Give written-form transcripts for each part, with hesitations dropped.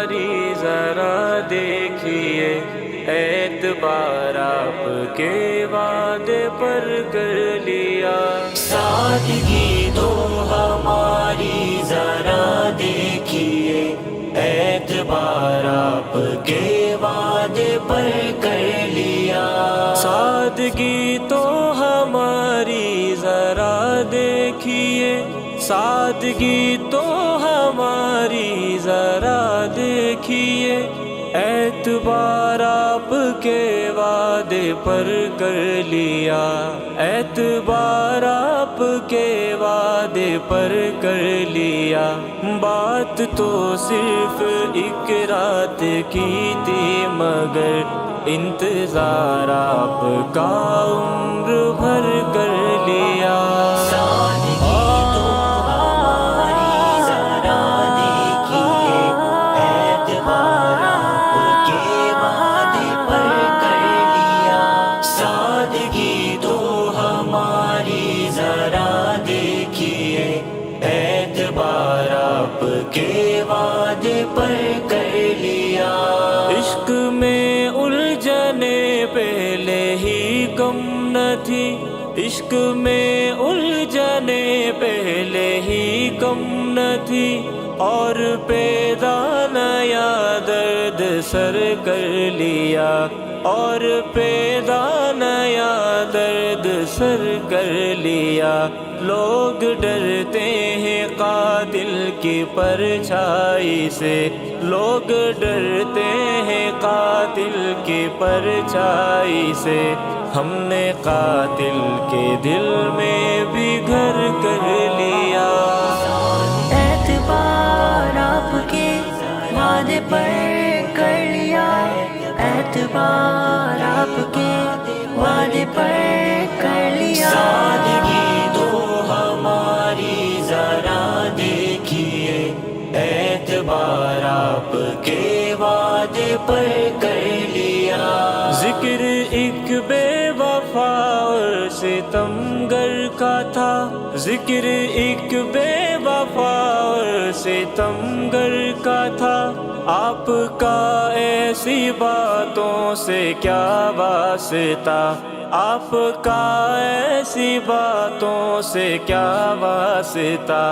ہماری ذرا دیکھیے، اعتبار آپ کے وعدے پر کر لیا۔ سادگی تو ہماری ذرا دیکھیے، اعتبار آپ کے وعدے پر کر لیا۔ سادگی تو ہماری ذرا دیکھیے، سادگی تو ہماری ذرا دیکھیے، اعتبار آپ کے وعدے پر کر لیا، اعتبار آپ کے وعدے پر کر لیا۔ بات تو صرف ایک رات کی تھی، مگر انتظار آپ کا عمر بھر کر لیا۔ سادگی تو ہماری ذرا دیکھیے، اعتبار آپ کے وعدے پر کر لیا۔ سادگی تو ہماری ذرا دیکھیے، اعتبار آپ کے وعدے پر کر لیا۔ عشق میں الجھنے پہلے ہی کم نہ تھی، عشق میں الجھنے پہلے ہی کم نہ تھی، اور پیدا نیا درد سر کر لیا، اور پیدا نیا درد سر کر لیا۔ لوگ ڈرتے ہیں قاتل کی پرچھائی سے، لوگ ڈرتے ہیں قاتل کی پرچھائی سے، ہم نے قاتل کے دل میں بھی گھر کر لیا۔ اعتبار آپ کے وعدے پر کر لیا، اعتبار آپ کے وعدے پر کر لیا۔ سادگی تو ہماری ذرا دیکھیے، اعتبار آپ کے وعدے پر کر لیا۔ ذکر ایک بے وفا اور ستمگر کا تھا، ذکر ایک بے وفا اور ستمگر کا تھا، آپ کا ایسی باتوں سے کیا واسطہ، آپ کا ایسی باتوں سے کیا واسطہ،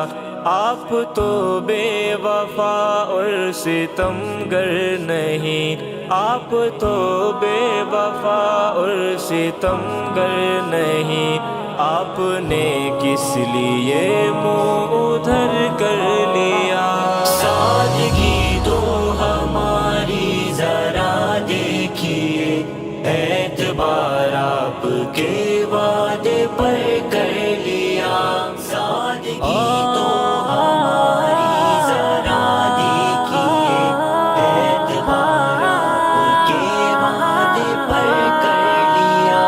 آپ تو بے وفا اور ستمگر نہیں، آپ تو بے وفا اور ستمگر نہیں، آپ نے کس لیے منہ ادھر کر لیا۔ سادگی تو ہماری ذرا دیکھیے، اعتبار آپ کے وعدے پر کر لیا۔ سادگی تو ہماری ذرا دیکھیے، اعتبار آپ کے وعدے پر کر لیا۔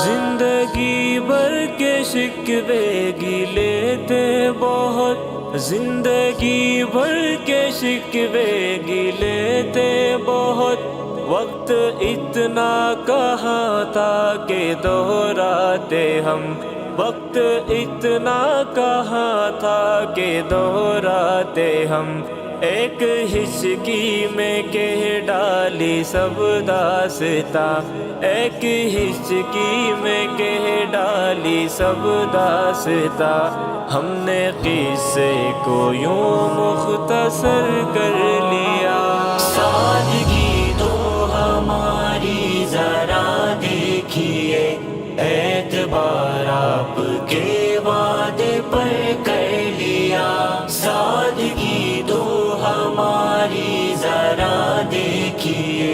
زندگی بھر کے شکوے گلے تھے بہت، زندگی بھر کے شکوے گلے تھے بہت، وقت اتنا کہاں تھا کہ دہراتے ہم، وقت اتنا کہاں تھا کہ دہراتے ہم، ایک ہچکی میں کہہ ڈالی سب داستاں، ایک ہچکی میں کہہ ڈالی سب داستاں، ہم نے قصے کو یوں مختصر کر لیا۔ سادگی تو ہماری ذرا دیکھیے، اعتبار آپ کے وعدے پر کر لیا۔ سادگی تو ہماری ذرا دیکھیے،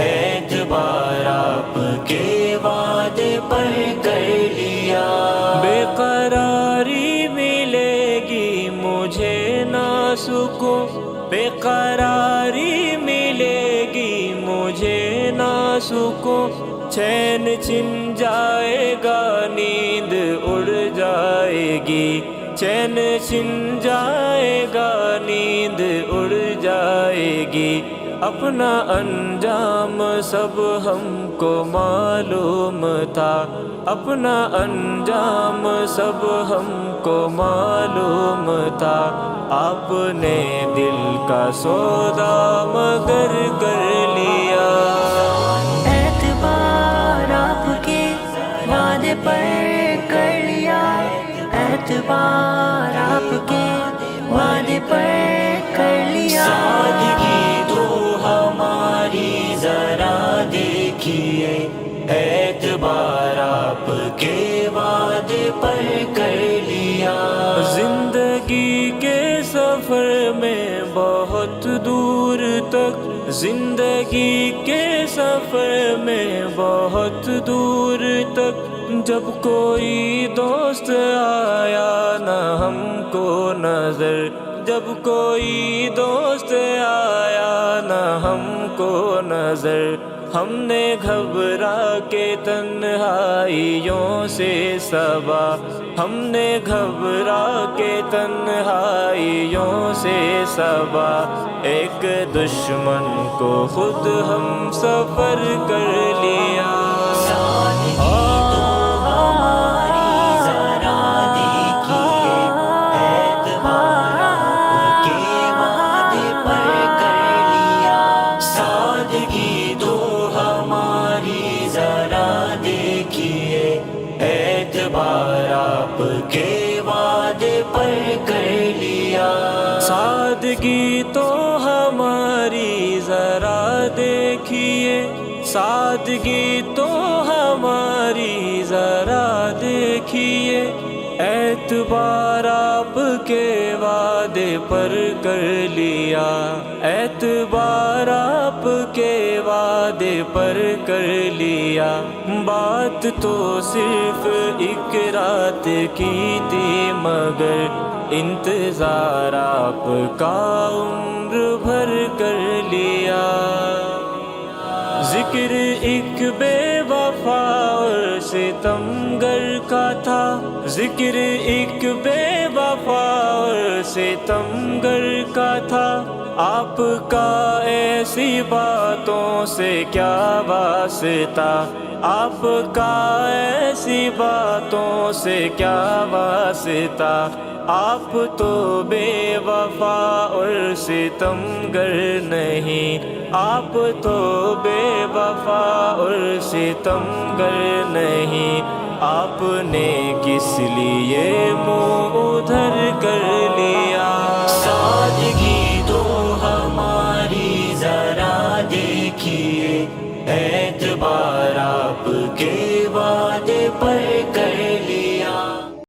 اعتبار آپ کے وعدے پر کر لیا۔ بے قراری ملے گی مجھے نہ سکون، بے قراری ملے گی مجھے نہ سکون، چین چھن جائے گا نیند اڑ جائے گی، چین چھن جائے گا نیند اڑ جائے گی، اپنا انجام سب ہم کو معلوم تھا، اپنا انجام سب ہم کو معلوم تھا، آپ نے دل کا سودا مگر کر لیا۔ اعتبار آپ کے وعدے پر کر لیا، اعتبار آپ کے وعدے پر کر لیا۔ سادگی تو ہماری ذرا دیکھیے، اعتبار آپ کے وعدے پر کر لیا۔ زندگی کے سفر میں بہت دور تک، زندگی کے سفر میں بہت دور تک، جب کوئی دوست آیا نہ ہم کو نظر، جب کوئی دوست آیا نہ ہم کو نظر، ہم نے گھبرا کے تنہائیوں سے صبا، ہم نے گھبرا کے تنہائیوں سے صبا، ایک دشمن کو خود ہم سفر کر لیا۔ سادگی تو ہماری ذرا دیکھیے، اعتبار آپ کے وعدے پر کر لیا۔ سادگی تو ہماری ذرا دیکھیے، سادگی تو ہماری ذرا دیکھیے، اعتبار آپ کے وعدے پر کر لیا، اعتبار آپ کے وعدے پر کر لیا۔ بات تو صرف ایک رات کی تھی مگر انتظار آپ کا عمر بھر کر لیا۔ ذکر ایک بے وفا اور ستمگر کا تھا، ذکر ایک بے وفا اور ستمگر کا تھا، آپ کا ایسی باتوں سے کیا واسطہ، آپ کا ایسی باتوں سے کیا واسطہ، آپ تو بے وفا اور ستمگر نہیں، آپ تو بے وفا اور ستمگر نہیں، آپ نے کس لیے منہ ادھر کر لیا۔ سادگی تو ہماری ذرا دیکھیے، اعتبار آپ کے وعدے پر